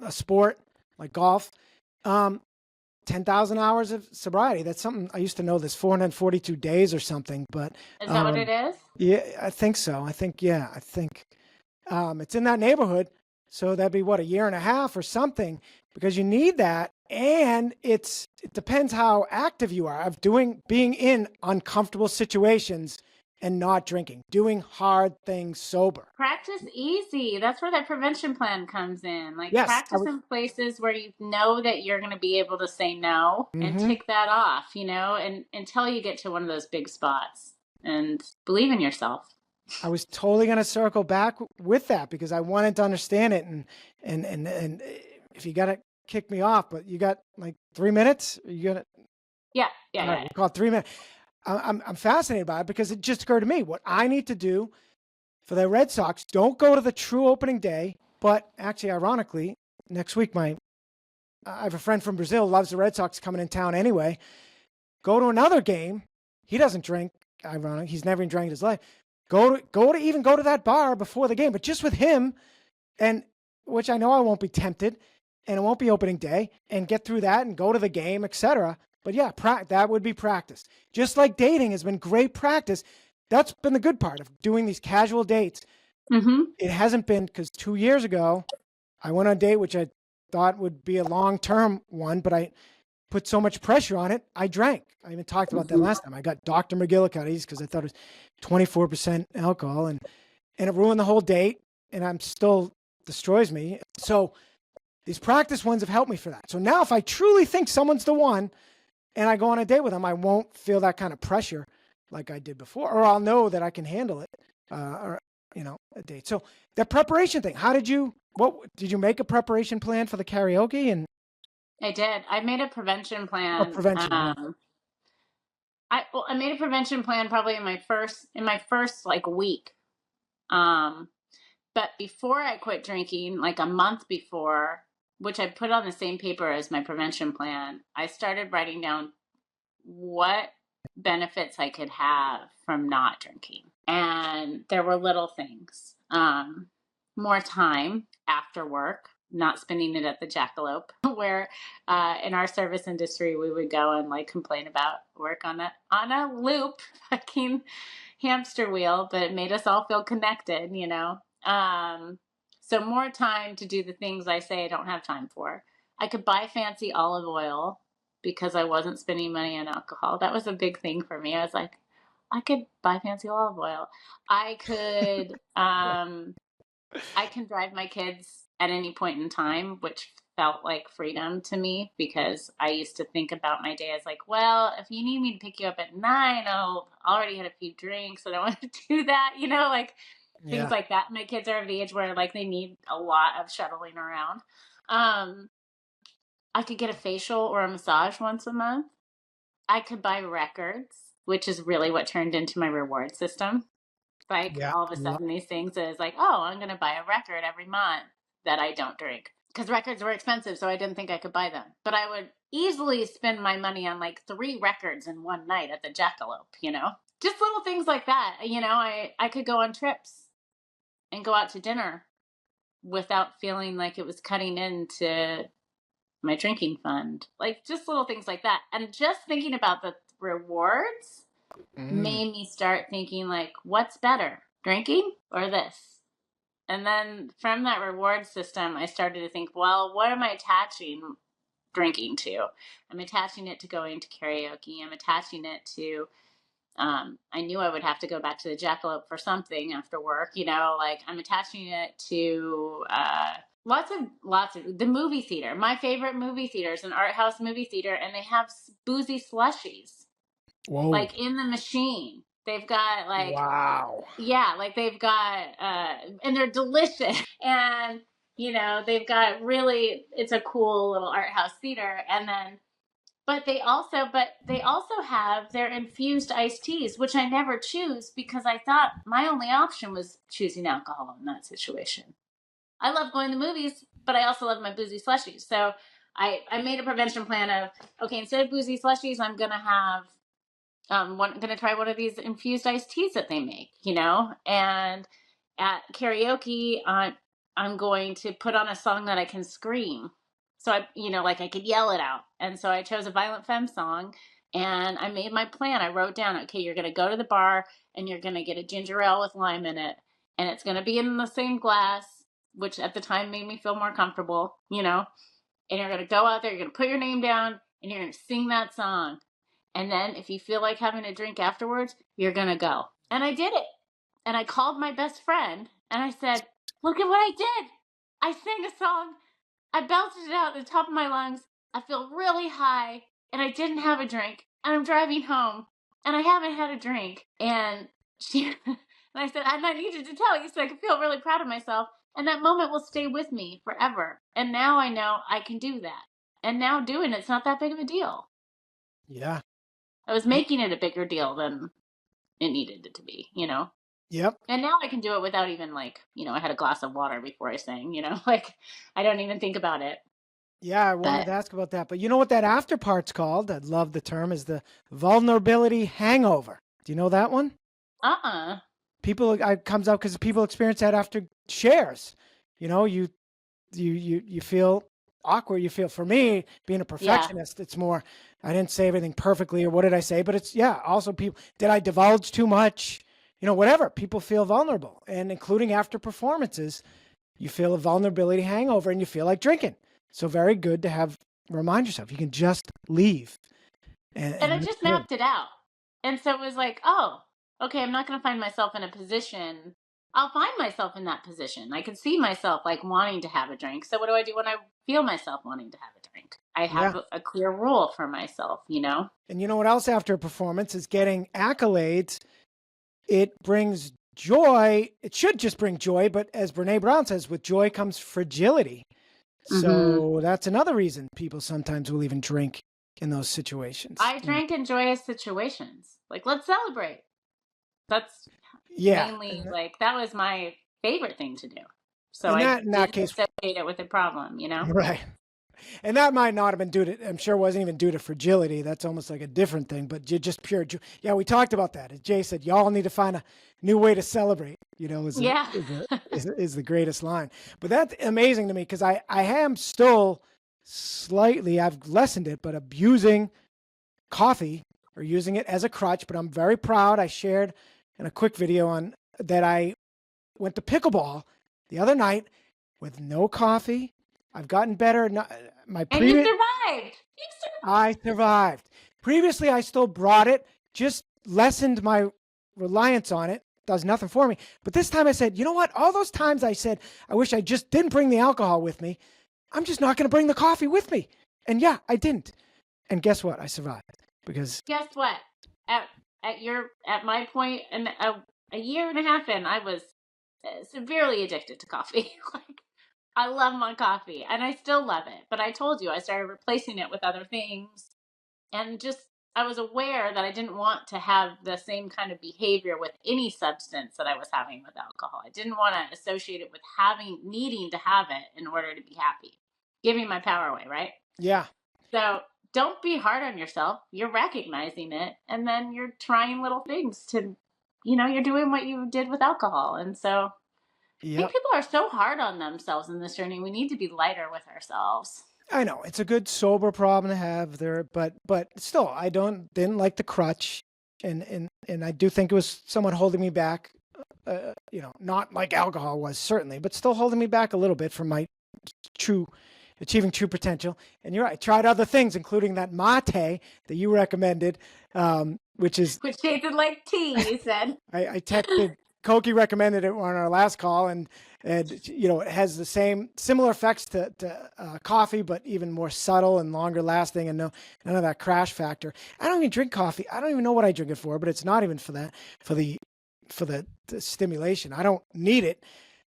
sport like golf. 10,000 hours of sobriety. That's something I used to know. This 442 days or something, but is that what it is? Yeah, I think so. It's in that neighborhood. So that'd be what, a year and a half or something, because you need that. And it depends how active you are of being in uncomfortable situations and not drinking, doing hard things sober. Practice easy. That's where that prevention plan comes in. Like Yes, I practice would. in places where you know that you're going to be able to say no and Hmm. tick that off, and until you get to one of those big spots and believe in yourself. I was totally going to circle back with that because I wanted to understand it, and if you got to kick me off, but you got like 3 minutes. You got Yeah, yeah, all right. yeah. We'll call it 3 minutes. I'm fascinated by it because it just occurred to me what I need to do for the Red Sox. Don't go to the true opening day, but actually, ironically, next week I have a friend from Brazil loves the Red Sox coming in town anyway. Go to another game. He doesn't drink. Ironic. He's never even drank in his life. Go to that bar before the game, but just with him, and which I know I won't be tempted, and it won't be opening day, and get through that and go to the game, etc. But yeah, that would be practice. Just like dating has been great practice. That's been the good part of doing these casual dates. Mm-hmm. It hasn't been because 2 years ago, I went on a date which I thought would be a long-term one, but I put so much pressure on it, I drank. I even talked about that Mm-hmm. last time. I got Dr. McGillicuddy's because I thought it was 24% alcohol, and it ruined the whole date, and I'm still destroys me. So these practice ones have helped me for that. So now if I truly think someone's the one and I go on a date with them, I won't feel that kind of pressure like I did before, or I'll know that I can handle it, or, a date. So that preparation thing, what did you make a preparation plan for the karaoke? And I did. I made a prevention plan. prevention, yeah. I made a prevention plan probably in my first like week. Um, but before I quit drinking, like a month before, which I put on the same paper as my prevention plan, I started writing down what benefits I could have from not drinking. And there were little things. More time after work, not spending it at the jackalope, where in our service industry we would go and like complain about work on a loop, fucking hamster wheel, but it made us all feel connected. So more time to do the things I say I don't have time for. I could buy fancy olive oil because I wasn't spending money on alcohol. That was a big thing for me. I was like, I could buy fancy olive oil. I could I can drive my kids at any point in time, which felt like freedom to me because I used to think about my day as like, well, if you need me to pick you up at 9, I'll already had a few drinks. I don't want to do that, like things Yeah. like that. My kids are of the age where like they need a lot of shuttling around. I could get a facial or a massage once a month. I could buy records, which is really what turned into my reward system. Like Yeah. all of a sudden, these things is like, oh, I'm going to buy a record every month that I don't drink. Because records were expensive, so I didn't think I could buy them. But I would easily spend my money on like 3 records in one night at the jackalope. Just little things like that. I could go on trips and go out to dinner without feeling like it was cutting into my drinking fund. Like just little things like that. And just thinking about the rewards Mm. made me start thinking like, what's better, drinking or this? And then from that reward system, I started to think, well, what am I attaching drinking to? I'm attaching it to going to karaoke. I'm attaching it to I knew I would have to go back to the jackalope for something after work, like I'm attaching it to lots of the movie theater. My favorite movie theater is an art house movie theater, and they have boozy slushies Whoa. like in the machine. They've got like, Wow. yeah, like they've got and they're delicious. And they've got really, it's a cool little art house theater. And then but they also have their infused iced teas, which I never choose because I thought my only option was choosing alcohol in that situation. I love going to the movies, but I also love my boozy slushies. So I made a prevention plan of, okay, instead of boozy slushies, I'm gonna have gonna try one of these infused iced teas that they make, and at karaoke, I'm going to put on a song that I can scream. So like I could yell it out. And so I chose a Violent Femme song, and I made my plan. I wrote down, okay, you're going to go to the bar and you're going to get a ginger ale with lime in it. and it's going to be in the same glass, which at the time made me feel more comfortable, you know, and you're going to go out there, you're going to put your name down, and you're going to sing that song. And then if you feel like having a drink afterwards, you're going to go. And I did it. And I called my best friend and I said, look at what I did. I sang a song. I belted it out at the top of my lungs. I feel really high and I didn't have a drink. And I'm driving home and I haven't had a drink. And and I said, and I needed to tell you so I could feel really proud of myself. And that moment will stay with me forever. And now I know I can do that. And now doing it's not that big of a deal. Yeah. I was making it a bigger deal than it needed it to be, you know? Yep. And now I can do it without even like, you know, I had a glass of water before I sang, you know, like I don't even think about it. Yeah, I wanted to ask about that. But you know what that after part's called? I love the term, is the vulnerability hangover. Do you know that one? People, it comes out because people experience that after shares. You know, you feel awkward. You feel, for me, being a perfectionist, it's more, I didn't say everything perfectly, or what did I say? But it's, also people, did I divulge too much? You know, whatever. People feel vulnerable, and including after performances, you feel a vulnerability hangover and you feel like drinking. So very good to remind yourself, you can just leave. And I just mapped it out. And so it was like, oh, okay, I'm not going to find myself in a position. I'll find myself in that position. I can see myself like wanting to have a drink. So what do I do when I feel myself wanting to have a drink? I have a clear rule for myself, you know? And you know what else after a performance is getting accolades. It brings joy. It should just bring joy. But as Brene Brown says, with joy comes fragility. So that's another reason people sometimes will even drink in those situations. I drank in joyous situations. Like, let's celebrate. That's mainly like, that was my favorite thing to do. So I didn't associate it with a problem, you know? Right. And that might not have been due to, I'm sure it wasn't even due to fragility. That's almost like a different thing, but just pure joy. Yeah, we talked about that. As Jay said, y'all need to find a new way to celebrate, you know, is the greatest line. But that's amazing to me because I am still slightly, I've lessened it, but abusing coffee or using it as a crutch. But I'm very proud. I shared in a quick video on that I went to pickleball the other night with no coffee. I've gotten better. And you survived. I survived. Previously, I still brought it, just lessened my reliance on it. Does nothing for me. But this time I said, you know what? All those times I said, I wish I just didn't bring the alcohol with me. I'm just not going to bring the coffee with me. And yeah, I didn't. And guess what? I survived because. Guess what? At my point, and a year and a half in, I was severely addicted to coffee. Like, I love my coffee and I still love it. But I told you, I started replacing it with other things. And just, I was aware that I didn't want to have the same kind of behavior with any substance that I was having with alcohol. I didn't want to associate it with needing to have it in order to be happy. Giving my power away, right? Yeah. So don't be hard on yourself. You're recognizing it. And then you're trying little things to, you know, you're doing what you did with alcohol. And so I think people are so hard on themselves in this journey. We need to be lighter with ourselves. I know it's a good sober problem to have there, but still, I didn't like the crutch, and I do think it was somewhat holding me back. You know, not like alcohol was certainly, but still holding me back a little bit from my achieving true potential. And you're right, I tried other things, including that mate that you recommended, which tasted like tea. You said. I texted. Koki recommended it on our last call, and you know, it has the similar effects to coffee, but even more subtle and longer lasting, and none of that crash factor. I don't even drink coffee. I don't even know what I drink it for, but it's not even for that, for the stimulation. I don't need it.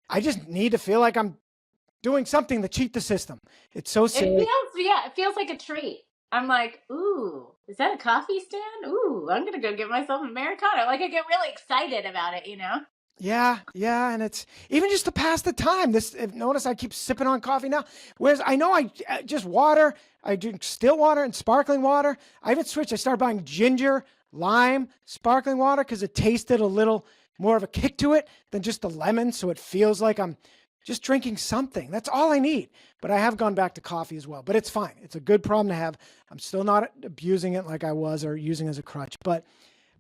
I just need to feel like I'm doing something to cheat the system. It's so silly. It feels like a treat. I'm like, ooh, is that a coffee stand? Ooh, I'm going to go get myself an Americano. Like, I get really excited about it, you know? Yeah. And it's even just to pass the time. Notice I keep sipping on coffee now. Whereas I know I just water. I drink still water and sparkling water. I even switched. I started buying ginger, lime, sparkling water because it tasted a little more of a kick to it than just the lemon. So it feels like I'm just drinking something. That's all I need. But I have gone back to coffee as well. But it's fine. It's a good problem to have. I'm still not abusing it like I was or using it as a crutch. But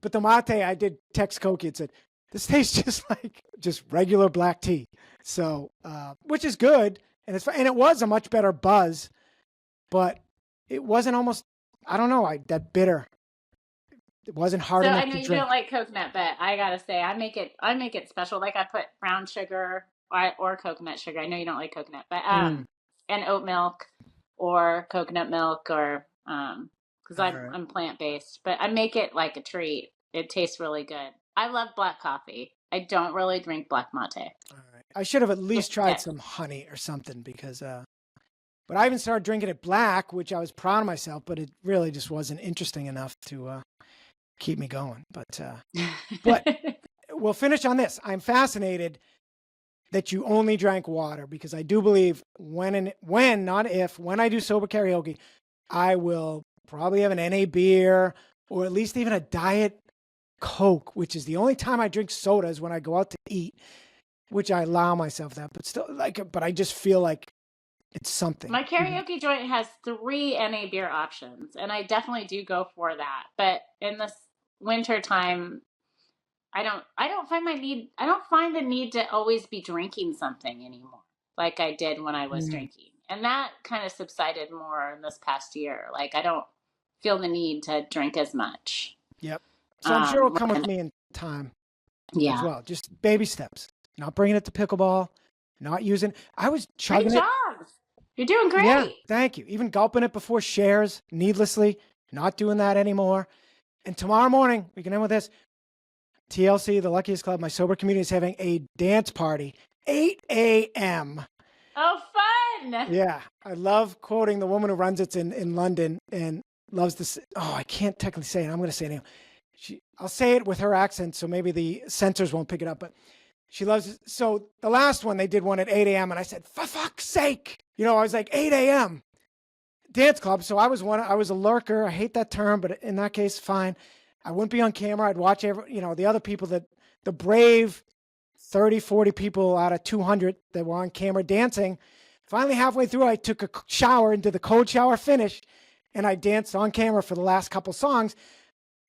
the mate, I did text Koki and said, This tastes just regular black tea. So, which is good. And it was a much better buzz, but it wasn't almost, I don't know, that bitter. It wasn't hard So enough I know to you drink. don't like coconut, but I gotta say I make it special. Like I put brown sugar or coconut sugar. I know you don't like coconut, but Mm, and oat milk or coconut milk or because all right. I'm plant based, but I make it like a treat. It tastes really good. I love black coffee. I don't really drink black mate. All right. I should have at least Just tried it. some honey or something because, but I even started drinking it black, which I was proud of myself, but it really just wasn't interesting enough to keep me going. But we'll finish on this. I'm fascinated that you only drank water because I do believe not if, when I do sober karaoke, I will probably have an NA beer or at least even a diet Coke, which is the only time I drink sodas when I go out to eat, which I allow myself that, but still but I just feel like it's something. My karaoke joint has 3 NA beer options, and I definitely do go for that. But in this winter time, I don't find the need to always be drinking something anymore like I did when I was Mm, drinking. And that kind of subsided more in this past year. Like I don't feel the need to drink as much. yep. So I'm sure it'll come with And me in time as yeah. well. Just baby steps. Not bringing it to pickleball, not using. I was Great chugging it. job. You're doing Yeah, great. thank you. Even gulping it before shares needlessly. Not doing that anymore. And tomorrow morning, we can end with this. TLC, the Luckiest Club, my sober community is having a dance party, 8 a.m. Oh, fun. Yeah, I love quoting the woman who runs it in London and loves this. Oh, I can't technically say it. I'm going to say it anyway. I'll say it with her accent, so maybe the censors won't pick it up. But she loves it. So the last one, they did one at 8 a.m. And I said, for fuck's sake. I was like, 8 a.m. dance club. So I was a lurker. I hate that term, but in that case, fine. I wouldn't be on camera. I'd watch the other people the brave 30, 40 people out of 200 that were on camera dancing. Finally, halfway through, I took a shower and did the cold shower finish, and I danced on camera for the last couple songs.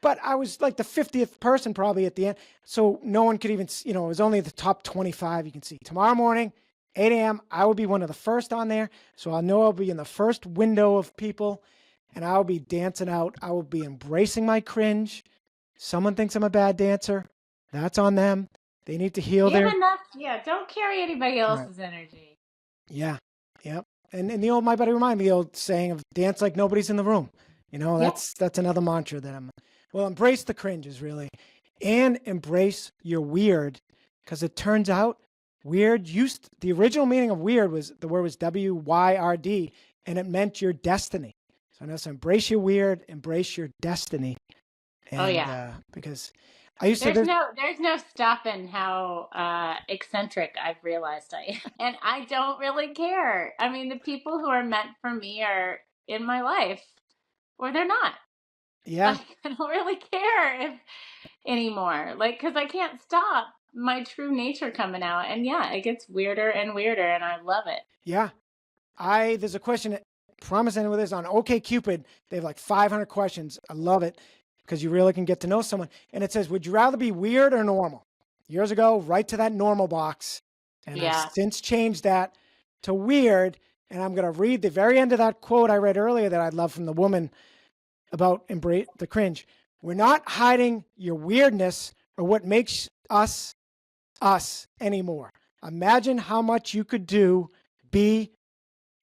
But I was like the 50th person probably at the end. So no one could even, it was only the top 25 you can see. Tomorrow morning, 8 a.m., I will be one of the first on there. So I'll know I'll be in the first window of people and I'll be dancing out. I will be embracing my cringe. Someone thinks I'm a bad dancer. That's on them. They need to heal You their. have enough. Yeah, don't carry anybody Right. else's energy. Yeah. Yep. And my buddy reminded me the old saying of dance like nobody's in the room. Yep. That's another mantra that embrace the cringes really and embrace your weird because it turns out the original meaning of weird the word was WYRD and it meant your destiny. So now embrace your weird, embrace your destiny. And, Oh yeah. Because I used to, There's no stopping how eccentric I've realized I am. And I don't really care. I mean, the people who are meant for me are in my life or they're not. yeah, Like, I don't really care if anymore. Like, because I can't stop my true nature coming out. And yeah, it gets weirder and weirder, and I love it. yeah. There's a question, promise anyone this on OkCupid. They have like 500 questions. I love it because you really can get to know someone. And it says, would you rather be weird or normal? Years ago, right to that normal box. And Yeah. I've since changed that to weird. And I'm going to read the very end of that quote I read earlier that I love from the woman about embrace the cringe. We're not hiding your weirdness or what makes us anymore. Imagine how much you could do, be,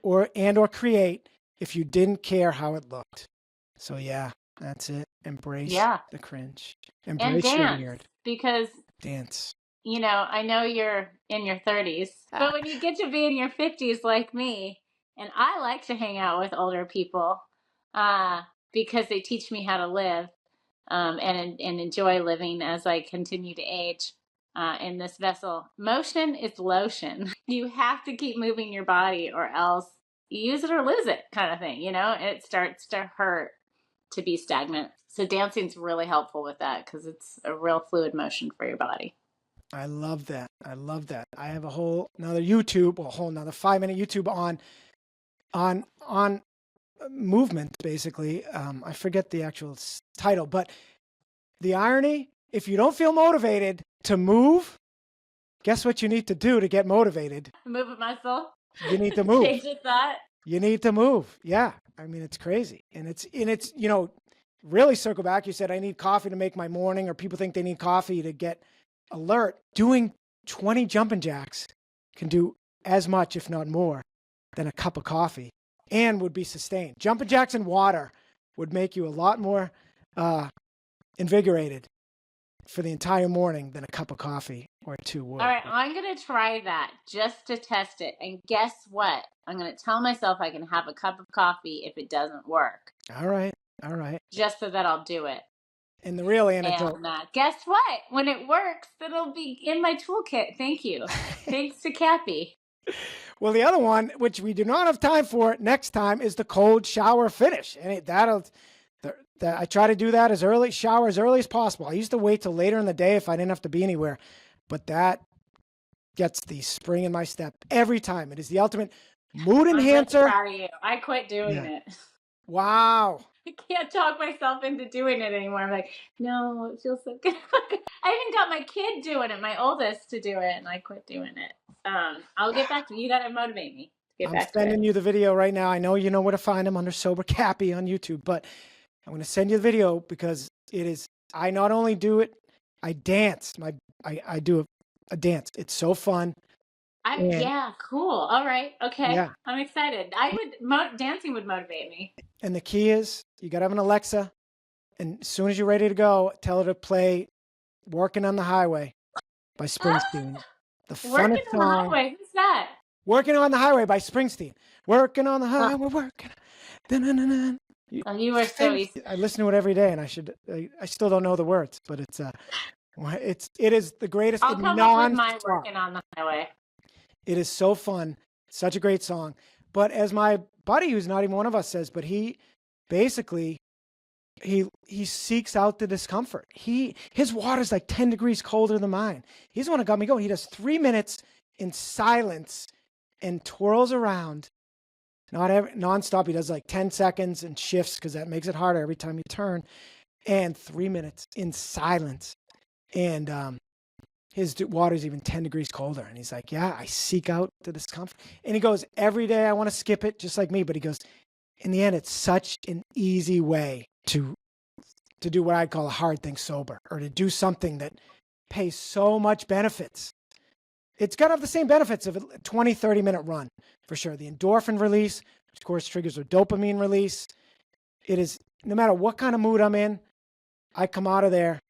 or create if you didn't care how it looked. So yeah, that's it. Embrace the cringe. Embrace And your dance, weird. because Dance. I know you're in your 30s, but when you get to be in your 50s like me, and I like to hang out with older people because they teach me how to live and enjoy living as I continue to age in this vessel. Motion is lotion. You have to keep moving your body or else you use it or lose it kind of thing, it starts to hurt to be stagnant. So dancing's really helpful with that because it's a real fluid motion for your body. I love that. I have a whole another 5-minute YouTube on movement basically. I forget the actual title, but the irony if you don't feel motivated to move, guess what you need to do to get motivated? Move a muscle. You need to move. Change your thought. You need to move. Yeah. I mean, it's crazy. And it's, really circle back. You said, I need coffee to make my morning, or people think they need coffee to get alert. Doing 20 jumping jacks can do as much, if not more, than a cup of coffee, and would be sustained. Jumping jacks and water would make you a lot more invigorated for the entire morning than a cup of coffee or two would. All right, I'm going to try that just to test it. And guess what? I'm going to tell myself I can have a cup of coffee if it doesn't work. All right. Just so that I'll do it. And the real antidote. And guess what? When it works, it'll be in my toolkit. Thank you. Thanks to Cappy. Well, the other one, which we do not have time for next time, is the cold shower finish. And I try to do that shower as early as possible. I used to wait till later in the day if I didn't have to be anywhere, but that gets the spring in my step every time. It is the ultimate mood enhancer. I'm proud of you. I quit doing it. Wow. I can't talk myself into doing it anymore. I'm like, no, it feels so good. I even got my kid doing it, my oldest, to do it, and I quit doing it. I'll get back to you. You got to motivate me to get back to it. I'm sending you the video right now. I know you know where to find him under Sober Cappy on YouTube, but I'm going to send you the video because it is, I not only do it, I dance. I do a dance. It's so fun. Yeah, cool. All right. Okay. Yeah. I'm excited. Dancing would motivate me. And the key is you got to have an Alexa, and as soon as you're ready to go, tell her to play Working on the Highway by Springsteen. The funnest Working on the song. Highway? Who's that? Working on the Highway by Springsteen. Working on the highway, working. You are so easy. I listen to it every day, and I still don't know the words, but it is the greatest. I'll come up with my Working on the Highway. It is so fun. Such a great song. But as my buddy, who's not even one of us, says, but he basically, he seeks out the discomfort. His water's like 10 degrees colder than mine. He's the one that got me going. He does 3 minutes in silence and twirls around. Nonstop. He does like 10 seconds and shifts because that makes it harder every time you turn. And 3 minutes in silence. And his water's even 10 degrees colder. And he's like, yeah, I seek out the discomfort. And he goes, every day I want to skip it just like me. But he goes, in the end, it's such an easy way to do what I'd call a hard thing sober, or to do something that pays so much benefits. It's got to have the same benefits of a 20, 30-minute run, for sure. The endorphin release, which of course triggers a dopamine release. It is, no matter what kind of mood I'm in, I come out of there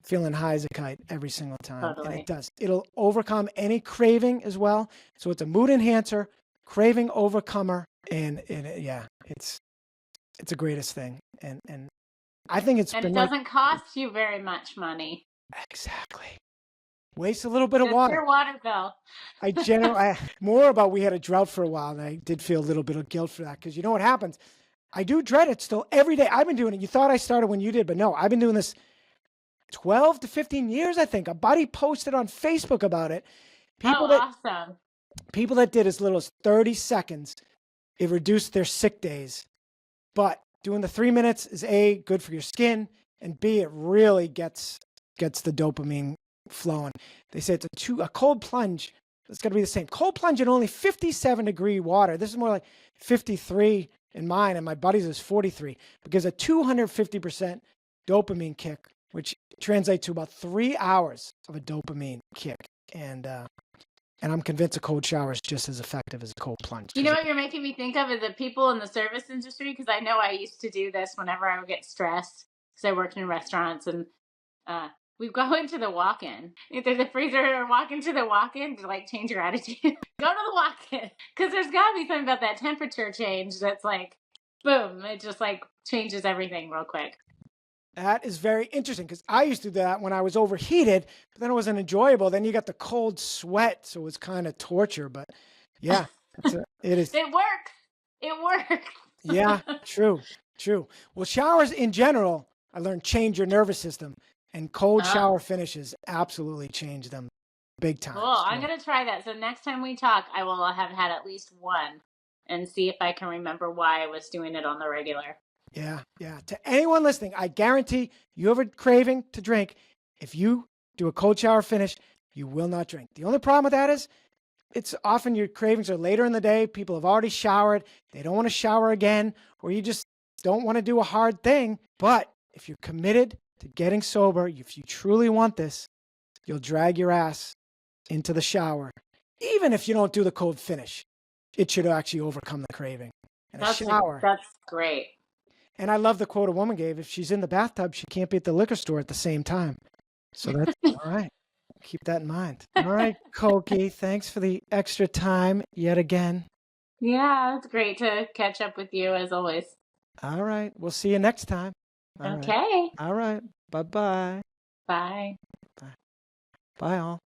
feeling high as a kite every single time. Totally. And it does. It'll overcome any craving as well. So it's a mood enhancer, craving overcomer, and it's the greatest thing. And I think it doesn't cost you very much money. Exactly. Waste a little bit of water. Your water bill. We had a drought for a while, and I did feel a little bit of guilt for that, because you know what happens? I do dread it still every day. I've been doing it. You thought I started when you did, but no, I've been doing this 12 to 15 years, I think. A buddy posted on Facebook about it. Awesome. People that did as little as 30 seconds, it reduced their sick days. But doing the 3 minutes is A, good for your skin, and B, it really gets the dopamine flowing. They say it's a cold plunge. It's got to be the same. Cold plunge in only 57-degree water. This is more like 53 in mine, and my buddy's is 43, because a 250% dopamine kick, which translates to about 3 hours of a dopamine kick. And I'm convinced a cold shower is just as effective as a cold plunge. You know what you're making me think of is the people in the service industry, because I know I used to do this whenever I would get stressed, because I worked in restaurants, and we go into the walk-in. Either the freezer or walk into the walk-in to like change your attitude. Go to the walk-in, because there's got to be something about that temperature change that's like, boom, it just like changes everything real quick. That is very interesting, because I used to do that when I was overheated, but then it wasn't enjoyable. Then you got the cold sweat, so it was kind of torture. But yeah, it is. It works. It works. Yeah, true. Well, showers in general, I learned, change your nervous system, and cold shower finishes absolutely change them big time. Cool. I'm going to try that. So next time we talk, I will have had at least one and see if I can remember why I was doing it on the regular. Yeah. To anyone listening, I guarantee you have a craving to drink. If you do a cold shower finish, you will not drink. The only problem with that is it's often your cravings are later in the day. People have already showered. They don't want to shower again, or you just don't want to do a hard thing. But if you're committed to getting sober, if you truly want this, you'll drag your ass into the shower. Even if you don't do the cold finish, it should actually overcome the craving. And a shower. That's great. And I love the quote a woman gave: if she's in the bathtub, she can't be at the liquor store at the same time. So that's all right. Keep that in mind. All right, Koki, thanks for the extra time yet again. Yeah, it's great to catch up with you as always. All right. We'll see you next time. Okay. All right. Bye-bye. Bye. Bye, all.